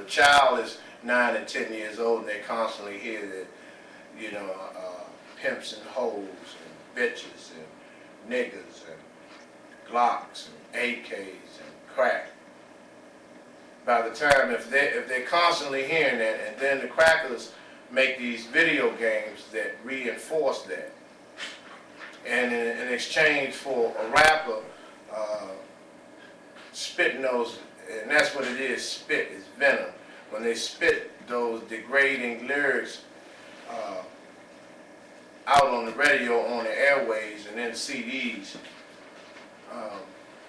child is 9 and 10 years old and they constantly hear that, you know, pimps and hoes and bitches and niggas and Glocks and AKs and crack. By the time, if they're constantly hearing that, and then the crackers make these video games that reinforce that, and in exchange for a rapper spitting those, and that's what it is, spit, is venom. When they spit those degrading lyrics out on the radio, on the airways, and then CDs,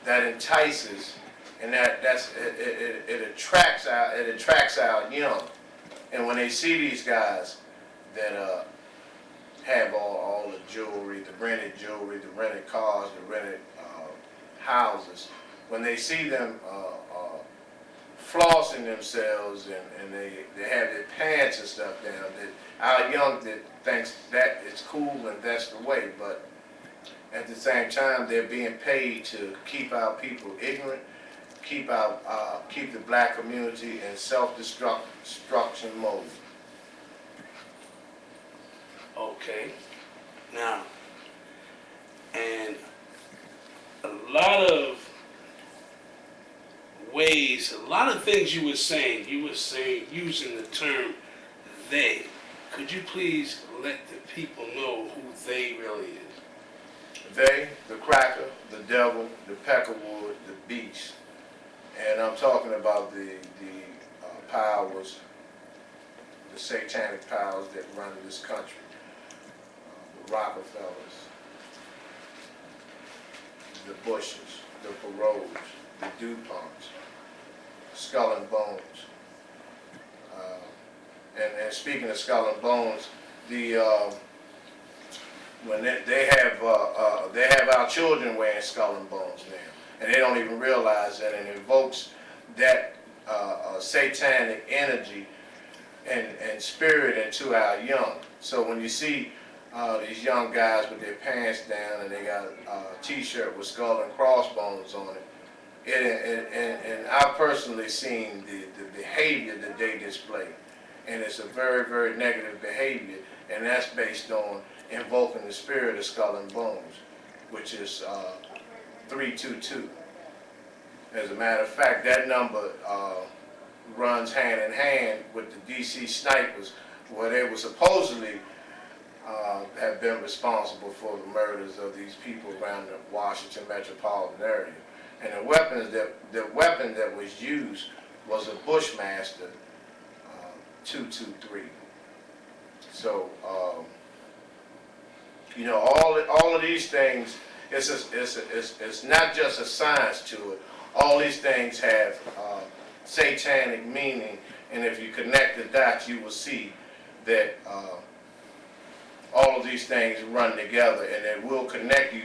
that entices, and it attracts our young. And when they see these guys that have all the jewelry, the rented cars, the rented houses, when they see them flossing themselves and they have their pants and stuff down, that our young that thinks that it's cool and that's the way, but at the same time they're being paid to keep our people ignorant, keep the black community in self-destruction mode. Okay. Now, and a lot of ways, a lot of things you were saying using the term they. Could you please let the people know who they really is? They, the cracker, the devil, the peckerwood, the beast. And I'm talking about the powers, the satanic powers that run this country. The Rockefellers, the Bushes, the Perot's, the DuPonts, Skull and Bones. And speaking of Skull and Bones, when they have our children wearing Skull and Bones now, and they don't even realize that, and it invokes that satanic energy and spirit into our young. So when you see these young guys with their pants down and they got a t-shirt with skull and crossbones on it, and I've personally seen the behavior that they display, and it's a very, very negative behavior, and that's based on invoking the spirit of Skull and Bones, which is 322. As a matter of fact, that number runs hand in hand with the DC snipers, where they were supposedly have been responsible for the murders of these people around the Washington metropolitan area. And the weapon that was used was a Bushmaster 223. So you know, all of these things, it's not just a science to it. All these things have satanic meaning, and if you connect the dots, you will see that all of these things run together, and it will connect you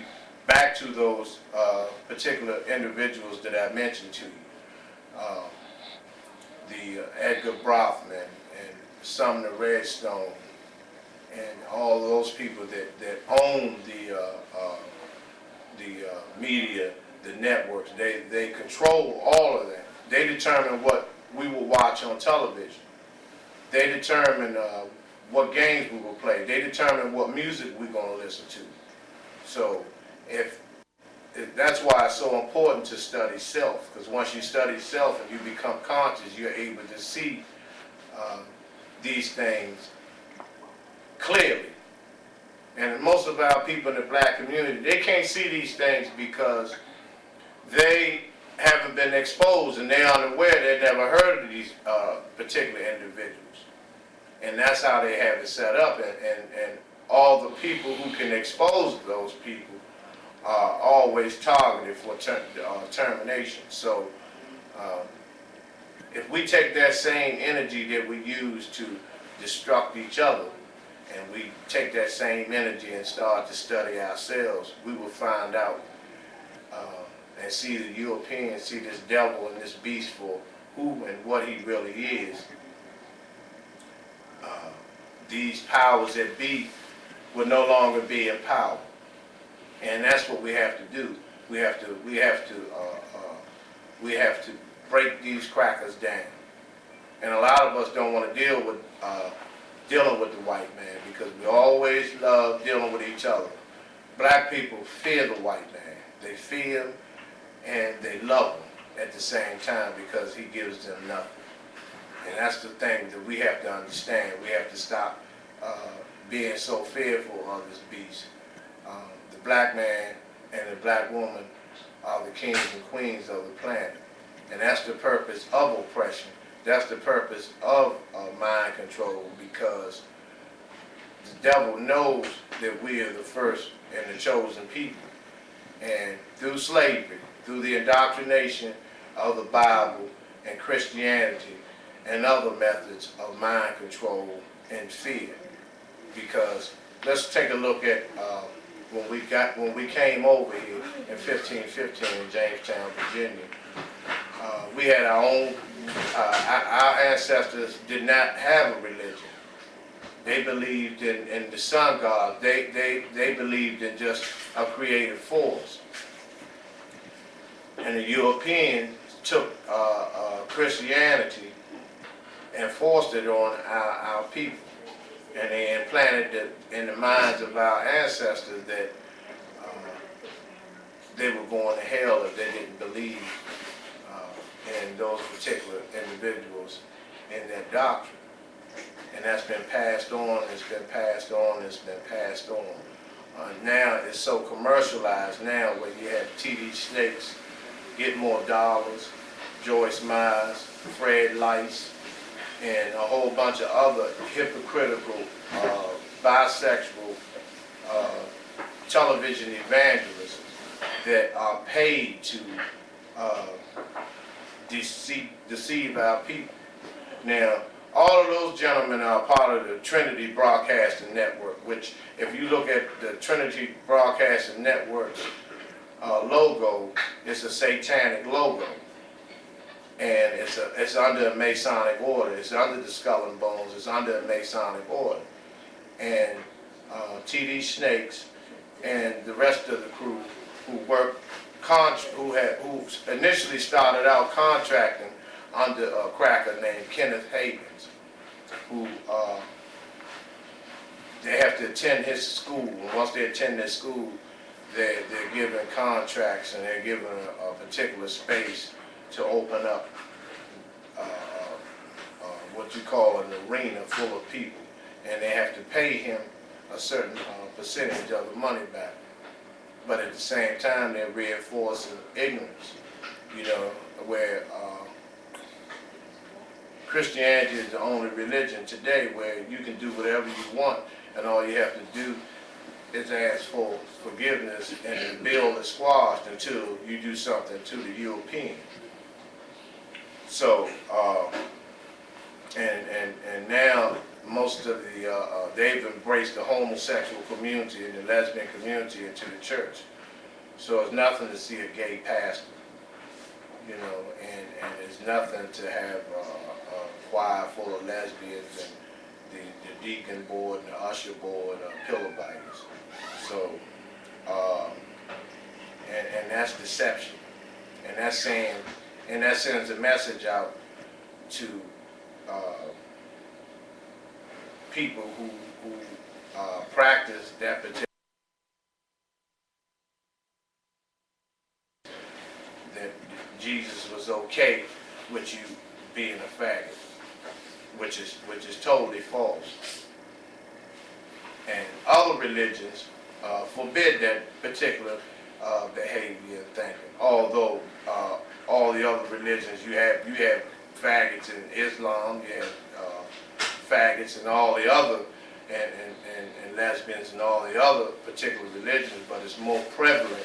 back to those particular individuals that I mentioned to you. The Edgar Brothman and Sumner Redstone and all those people that own the media, the networks. They control all of that. They determine what we will watch on television. They determine what games we will play. They determine what music we're going to listen to. So if that's why it's so important to study self, because once you study self and you become conscious, you're able to see these things clearly. And most of our people in the black community, they can't see these things because they haven't been exposed and they're unaware. They've never heard of these particular individuals. And that's how they have it set up. And all the people who can expose those people are always targeted for termination. So if we take that same energy that we use to destruct each other, and we take that same energy and start to study ourselves, we will find out and see the Europeans, see this devil and this beast for who and what he really is. These powers that be will no longer be in power, and that's what we have to do. We have to break these crackers down, And a lot of us don't want to dealing with the white man because we always love dealing with each other. Black people fear the white man. They fear him and they love him at the same time because he gives them nothing. And that's the thing that we have to understand. We have to stop being so fearful of this beast. The black man and the black woman are the kings and queens of the planet. And that's the purpose of oppression. That's the purpose of mind control, because the devil knows that we are the first and the chosen people. And through slavery, through the indoctrination of the Bible and Christianity and other methods of mind control and fear. Because let's take a look at when we came over here in 1515 in Jamestown, Virginia. We had our own, our ancestors did not have a religion. They believed in the sun god. They believed in just a creative force. And the Europeans took Christianity and forced it on our people. And they implanted it in the minds of our ancestors that they were going to hell if they didn't believe in those particular individuals in their doctrine. And that's been passed on, it's been passed on, it's been passed on. Now it's so commercialized now, where you have T.D. Snakes, Get More Dollars, Joyce Myers, Fred Lice, and a whole bunch of other hypocritical, bisexual television evangelists that are paid to deceive our people. Now, all of those gentlemen are part of the Trinity Broadcasting Network, which, if you look at the Trinity Broadcasting Network's logo, it's a satanic logo. And it's under a Masonic order. It's under the Skull and Bones. It's under a Masonic order. And T.D. Snakes and the rest of the crew who who initially started out contracting under a cracker named Kenneth Havens, who they have to attend his school. And once they attend his school, they're given contracts and they're given a particular space to open up what you call an arena full of people, and they have to pay him a certain percentage of the money back. But at the same time, they're reinforcing ignorance, you know, where Christianity is the only religion today where you can do whatever you want, and all you have to do is ask for forgiveness, and the bill is squashed until you do something to the European. So, and now most of the, they've embraced the homosexual community and the lesbian community into the church. So it's nothing to see a gay pastor, you know, and it's nothing to have a choir full of lesbians and the deacon board and the usher board pillow biters. So, and that's deception. And that's saying, and that sends a message out to people who practice that particular, that Jesus was okay with you being a faggot, which is totally false. And other religions forbid that particular behavior and thinking. Although all the other religions, you have faggots in Islam, you have faggots and all the other, and lesbians and all the other particular religions, but it's more prevalent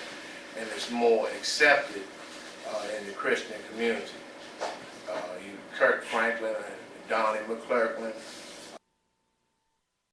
and it's more accepted in the Christian community. Kirk Franklin and Donnie McClurkin